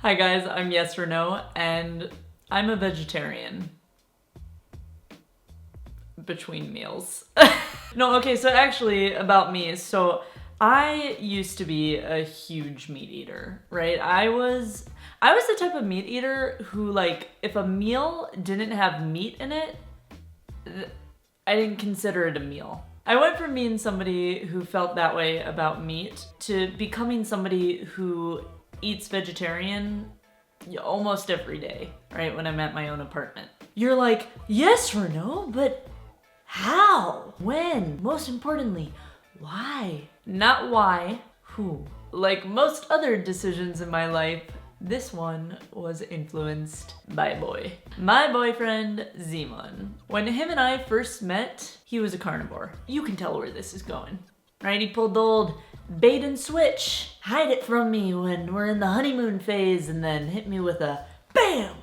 Hi guys, I'm Yes or No, and I'm a vegetarian. Between meals. No, okay, so actually about me, so I used to be a huge meat eater, right? I was the type of meat eater who, like, if a meal didn't have meat in it, I didn't consider it a meal. I went from being somebody who felt that way about meat to becoming somebody who eats vegetarian almost every day, right? When I'm at my own apartment. You're like, yes or no, but how? When? Most importantly, why? Not why, who? Like most other decisions in my life, this one was influenced by a boy. My boyfriend, Zeman. When him and I first met, he was a carnivore. You can tell where this is going, right? He pulled the old bait and switch, hide it from me when we're in the honeymoon phase, and then hit me with a BAM!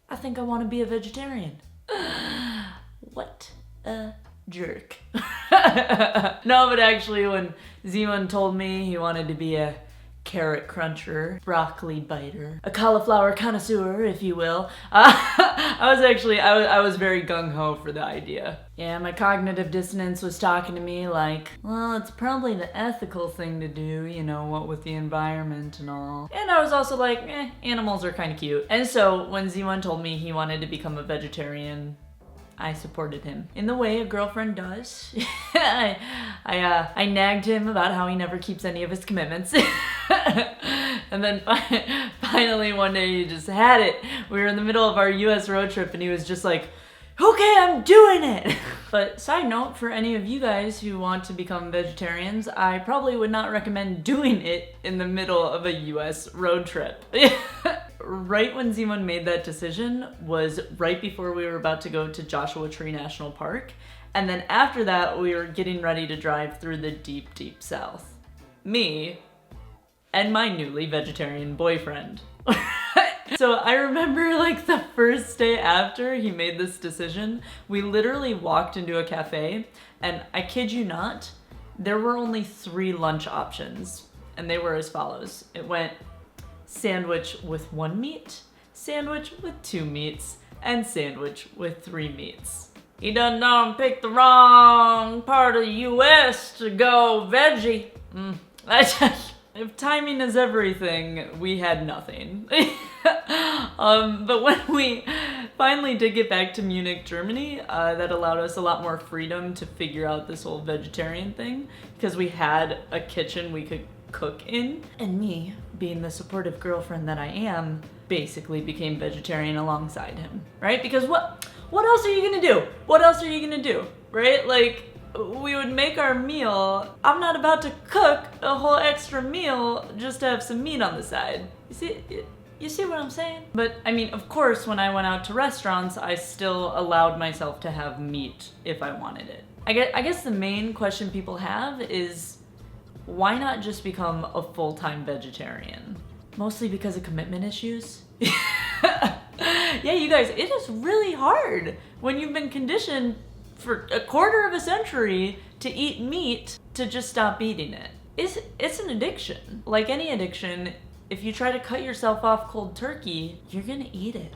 I think I want to be a vegetarian. What a jerk. No, but actually when Zeman told me he wanted to be a carrot cruncher, broccoli biter, a cauliflower connoisseur, if you will, I was very gung-ho for the idea. Yeah, my cognitive dissonance was talking to me like, well, it's probably the ethical thing to do, you know, what with the environment and all. And I was also like, animals are kind of cute. And so when Zeman told me he wanted to become a vegetarian, I supported him in the way a girlfriend does. I nagged him about how he never keeps any of his commitments. And then finally one day he just had it. We were in the middle of our US road trip and he was just like, okay, I'm doing it. But side note, for any of you guys who want to become vegetarians, I probably would not recommend doing it in the middle of a US road trip. Right when Zeman made that decision was right before we were about to go to Joshua Tree National Park. And then after that, we were getting ready to drive through the deep, deep south. Me and my newly vegetarian boyfriend. So I remember like the first day after he made this decision, we literally walked into a cafe and I kid you not, there were only 3 lunch options and they were as follows. It went sandwich with 1 meat, sandwich with 2 meats, and sandwich with 3 meats. He done picked the wrong part of the US to go veggie. If timing is everything, we had nothing. But when we finally did get back to Munich, Germany, that allowed us a lot more freedom to figure out this whole vegetarian thing because we had a kitchen we could cook in. And me, being the supportive girlfriend that I am, basically became vegetarian alongside him, right? Because what else are you gonna do? What else are you gonna do, right? Like, we would make our meal. I'm not about to cook a whole extra meal just to have some meat on the side. You see what I'm saying? But I mean, of course, when I went out to restaurants, I still allowed myself to have meat if I wanted it. I guess the main question people have is, why not just become a full-time vegetarian? Mostly because of commitment issues. Yeah, you guys, it is really hard when you've been conditioned for a quarter of a century to eat meat to just stop eating it. It's an addiction. Like any addiction, if you try to cut yourself off cold turkey, you're gonna eat it.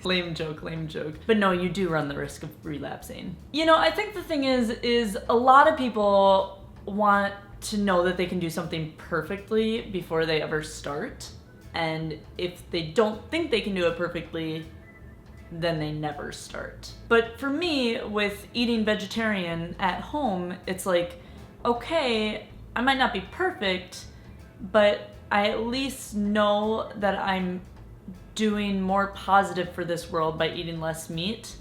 Lame joke. But no, you do run the risk of relapsing. You know, I think the thing is a lot of people want to know that they can do something perfectly before they ever start. And if they don't think they can do it perfectly, then they never start. But for me, with eating vegetarian at home, it's like, okay, I might not be perfect, but I at least know that I'm doing more positive for this world by eating less meat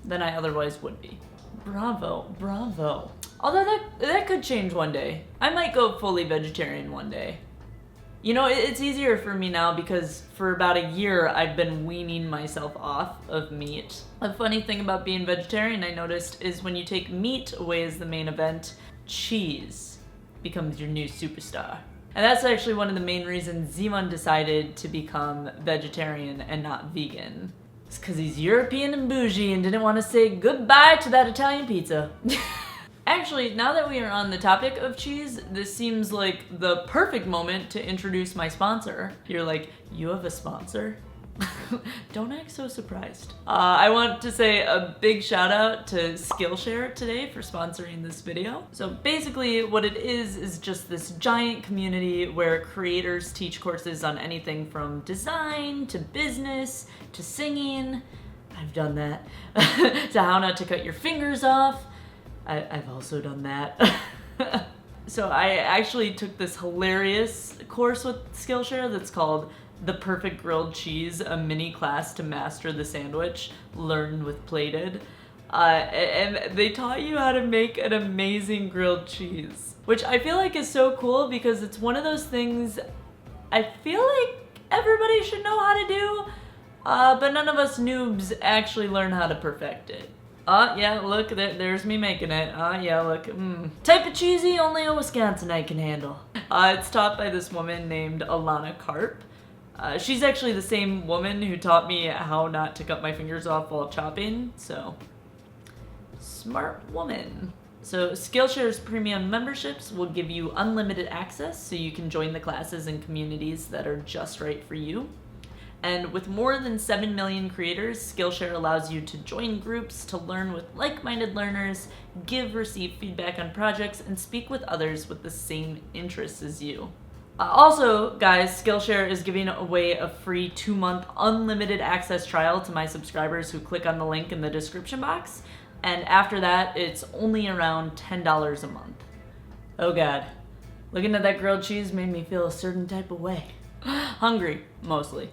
than I otherwise would be. Bravo. Although that could change one day. I might go fully vegetarian one day. You know, it's easier for me now because for about a year I've been weaning myself off of meat. The funny thing about being vegetarian, I noticed, is when you take meat away as the main event, cheese becomes your new superstar. And that's actually one of the main reasons Zeman decided to become vegetarian and not vegan. It's because he's European and bougie and didn't want to say goodbye to that Italian pizza. Actually, now that we are on the topic of cheese, this seems like the perfect moment to introduce my sponsor. You're like, you have a sponsor? Don't act so surprised. I want to say a big shout out to Skillshare today for sponsoring this video. So basically what it is just this giant community where creators teach courses on anything from design to business to singing. I've done that. To how not to cut your fingers off. I've also done that. So I actually took this hilarious course with Skillshare that's called The Perfect Grilled Cheese, a mini class to master the sandwich, learn with plated. And they taught you how to make an amazing grilled cheese, which I feel like is so cool because it's one of those things I feel like everybody should know how to do, but none of us noobs actually learn how to perfect it. Yeah, look, there's me making it. Yeah, look, Type of cheesy only a Wisconsinite can handle. It's taught by this woman named Alana Karp. She's actually the same woman who taught me how not to cut my fingers off while chopping, so smart woman. So Skillshare's premium memberships will give you unlimited access so you can join the classes and communities that are just right for you. And with more than 7 million creators, Skillshare allows you to join groups to learn with like-minded learners, receive feedback on projects, and speak with others with the same interests as you. Also, guys, Skillshare is giving away a free 2-month unlimited access trial to my subscribers who click on the link in the description box. And after that, it's only around $10 a month. Oh God, looking at that grilled cheese made me feel a certain type of way. Hungry, mostly.